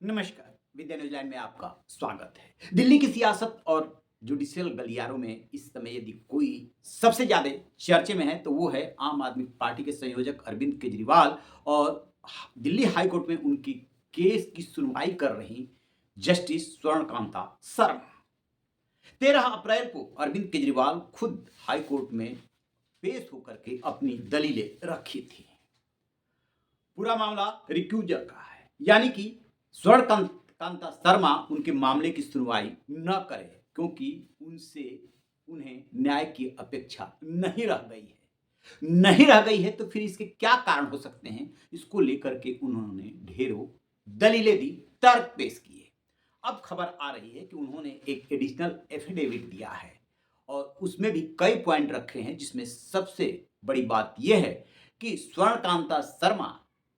नमस्कार। विद्या न्यूजीलैंड में आपका स्वागत है। दिल्ली की सियासत और जुडिशियल गलियारों में इस समय यदि कोई सबसे ज़्यादा चर्चे में है तो वो है आम आदमी पार्टी के संयोजक अरविंद केजरीवाल और दिल्ली हाई कोर्ट में उनकी केस की सुनवाई कर रही जस्टिस स्वर्णकांता शर्मा। 13 अप्रैल को अरविंद केजरीवाल खुद हाई कोर्ट में पेश होकर के अपनी दलीलें रखी थी। पूरा मामला रिक्यूजर का है, यानी कि स्वर्णकांता शर्मा उनके मामले की सुनवाई न करे क्योंकि उनसे उन्हें न्याय की अपेक्षा नहीं रह गई है तो फिर इसके क्या कारण हो सकते हैं, इसको लेकर के उन्होंने ढेरों दलीलें दी, तर्क पेश किए। अब खबर आ रही है कि उन्होंने एक एडिशनल एफिडेविट दिया है और उसमें भी कई पॉइंट रखे हैं, जिसमें सबसे बड़ी बात यह है कि स्वर्णकांता शर्मा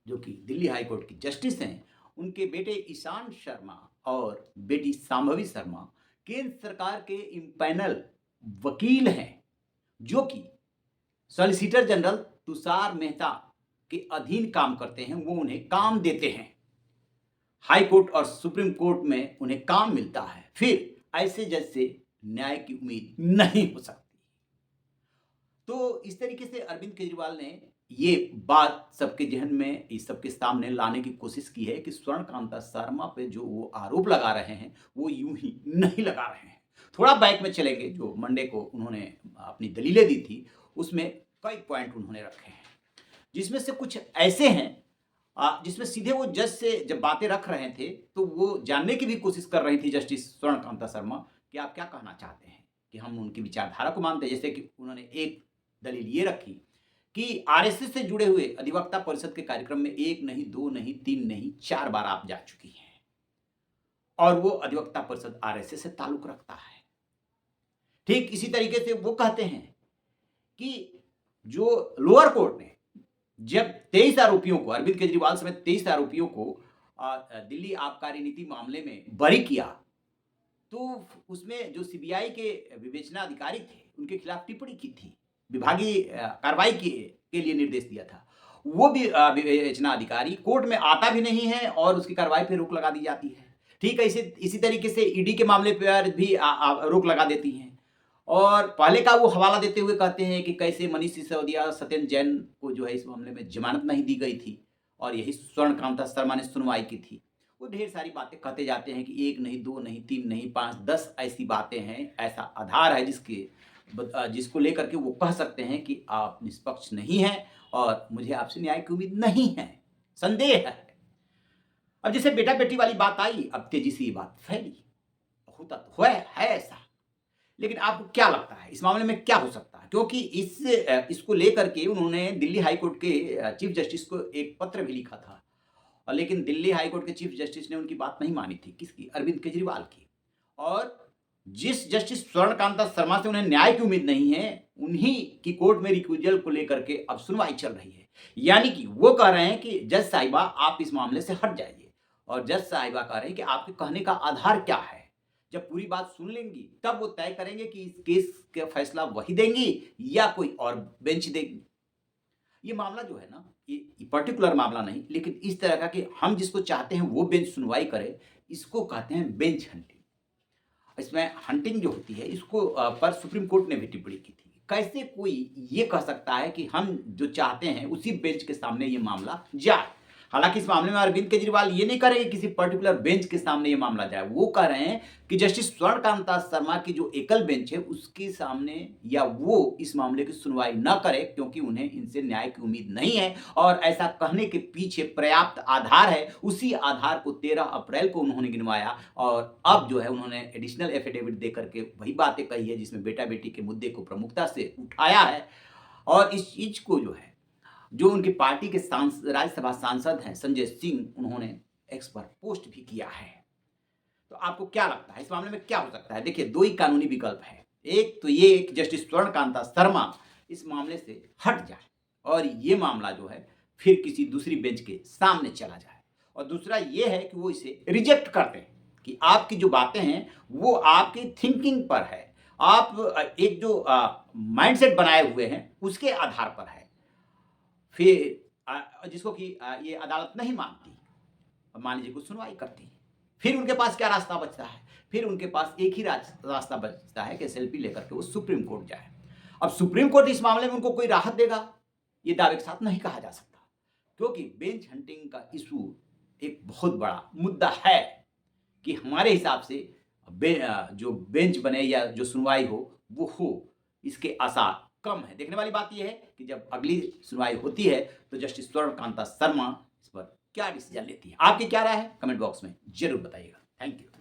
जो कि दिल्ली हाई कोर्ट की जस्टिस हैं, उनके बेटे ईशान शर्मा और बेटी शांभवी शर्मा केंद्र सरकार के इम्पैनल वकील हैं, जो कि सॉलिसिटर जनरल तुषार मेहता के अधीन काम करते हैं। वो उन्हें काम देते हैं, हाई कोर्ट और सुप्रीम कोर्ट में उन्हें काम मिलता है। फिर ऐसे जज से न्याय की उम्मीद नहीं हो सकती। तो इस तरीके से अरविंद केजरीवाल ने ये बात सबके ज़हन में, इस सबके सामने लाने की कोशिश की है कि स्वर्णकांता शर्मा पे जो वो आरोप लगा रहे हैं, वो यूँ ही नहीं लगा रहे हैं। थोड़ा बैक में चलेंगे, जो मंडे को उन्होंने अपनी दलीलें दी थी, उसमें कई पॉइंट उन्होंने रखे हैं, जिसमें से कुछ ऐसे हैं जिसमें सीधे वो जज से जब बातें रख रहे थे, तो वो जानने की भी कोशिश कर रही थी जस्टिस स्वर्णकांता शर्मा कि आप क्या कहना चाहते हैं, कि हम उनकी विचारधारा को मानते हैं। जैसे कि उन्होंने एक दलील ये रखी कि आरएसएस से जुड़े हुए अधिवक्ता परिषद के कार्यक्रम में 1 नहीं, 2 नहीं, 3 नहीं, 4 बार आप जा चुकी हैं और वो अधिवक्ता परिषद आरएसएस से ताल्लुक रखता है। ठीक इसी तरीके से वो कहते हैं कि जो लोअर कोर्ट ने जब 23 आरोपियों को, अरविंद केजरीवाल समेत 23 आरोपियों को दिल्ली आबकारी नीति मामले में बरी किया, तो उसमें जो सीबीआई के विवेचना अधिकारी थे, उनके खिलाफ टिप्पणी की थी, विभागीय कार्रवाई के लिए निर्देश दिया था। वो भी विवेचना अधिकारी कोर्ट में आता भी नहीं है और उसकी कार्रवाई पे रोक लगा दी जाती है। ठीक है, इसी तरीके से ईडी के मामले पर भी रोक लगा देती हैं। और पहले का वो हवाला देते हुए कहते हैं कि कैसे मनीष सिसोदिया, सत्येंद्र जैन को जो है इस मामले में जमानत नहीं दी गई थी और यही स्वर्णकांता शर्मा ने सुनवाई की थी। वो ढेर सारी बातें कहते जाते हैं कि 1 नहीं, 2 नहीं, 3 नहीं, 5, 10 ऐसी बातें हैं, ऐसा आधार है जिसको लेकर के वो कह सकते हैं कि आप निष्पक्ष नहीं हैं और मुझे आपसे न्याय की उम्मीद नहीं है, संदेह है। अब जैसे बेटा-बेटी वाली बात आई, अब तेजी से ये बात फैली। होता तो है ऐसा। लेकिन आपको क्या लगता है इस मामले में क्या हो सकता है? क्योंकि इसको लेकर के उन्होंने दिल्ली हाई कोर्ट के चीफ जस्टिस को एक पत्र भी लिखा था। लेकिन दिल्ली हाई कोर्ट के चीफ जस्टिस ने उनकी बात नहीं मानी थी। किसकी? अरविंद केजरीवाल की। और जिस जस्टिस स्वर्णकांता शर्मा से उन्हें न्याय की उम्मीद नहीं है, उन्हीं की कोर्ट में रिक्यूजल को लेकर के अब सुनवाई चल रही है। यानी कि वो कह रहे हैं कि जज साहिबा आप इस मामले से हट जाइए और जज साहिबा कह रहे हैं कि आपके कहने का आधार क्या है? जब पूरी बात सुन लेंगी तब वो तय करेंगे कि इस केस का फैसला वही देंगी या कोई और बेंच देगी। ये मामला जो है ना, ये पर्टिकुलर मामला नहीं, लेकिन इस तरह का कि हम जिसको चाहते हैं वो बेंच सुनवाई करे, इसको कहते हैं बेंच हंटिंग। इसमें हंटिंग जो होती है, इसको पर सुप्रीम कोर्ट ने भी टिप्पणी की थी। कैसे कोई ये कह सकता है कि हम जो चाहते हैं उसी बेंच के सामने ये मामला जाए? हालाँकि इस मामले में अरविंद केजरीवाल ये नहीं कह रहे कि किसी पर्टिकुलर बेंच के सामने ये मामला जाए। वो कह रहे हैं कि जस्टिस स्वर्णकांता शर्मा की जो एकल बेंच है, उसके सामने या वो इस मामले की सुनवाई ना करे क्योंकि उन्हें इनसे न्याय की उम्मीद नहीं है और ऐसा कहने के पीछे पर्याप्त आधार है। उसी आधार को 13 अप्रैल को उन्होंने गिनवाया और अब जो है उन्होंने एडिशनल एफिडेविट देकर के वही बातें कही है जिसमें बेटा-बेटी के मुद्दे को प्रमुखता से उठाया है। और इस चीज़ को जो है, जो उनकी पार्टी के राज्यसभा सांसद हैं संजय सिंह, उन्होंने एक्स पर पोस्ट भी किया है। तो आपको क्या लगता है इस मामले में क्या हो सकता है? देखिए, 2 ही कानूनी विकल्प हैं। एक तो ये कि जस्टिस स्वर्णकांता शर्मा इस मामले से हट जाए और ये मामला जो है फिर किसी दूसरी बेंच के सामने चला जाए। और दूसरा ये है कि वो इसे रिजेक्ट कर दें कि आपकी जो बातें हैं वो आपकी थिंकिंग पर है। आप एक जो माइंडसेट बनाए हुए हैं उसके आधार पर है। फिर जिसको कि ये अदालत नहीं मानती। अब मान लीजिए कुछ सुनवाई करती हैं, फिर उनके पास क्या रास्ता बचता है? फिर उनके पास एक ही रास्ता बचता है कि एसएलपी लेकर के वो सुप्रीम कोर्ट जाए। अब सुप्रीम कोर्ट इस मामले में उनको कोई राहत देगा, ये दावे के साथ नहीं कहा जा सकता, क्योंकि बेंच हंटिंग का इशू एक बहुत बड़ा मुद्दा है कि हमारे हिसाब से जो बेंच बने या जो सुनवाई हो वो हो, इसके आसार कम है। देखने वाली बात यह है कि जब अगली सुनवाई होती है तो जस्टिस स्वर्ण कांता शर्मा इस पर क्या डिसीजन लेती है। आपकी क्या राय है कमेंट बॉक्स में जरूर बताइएगा। Thank you.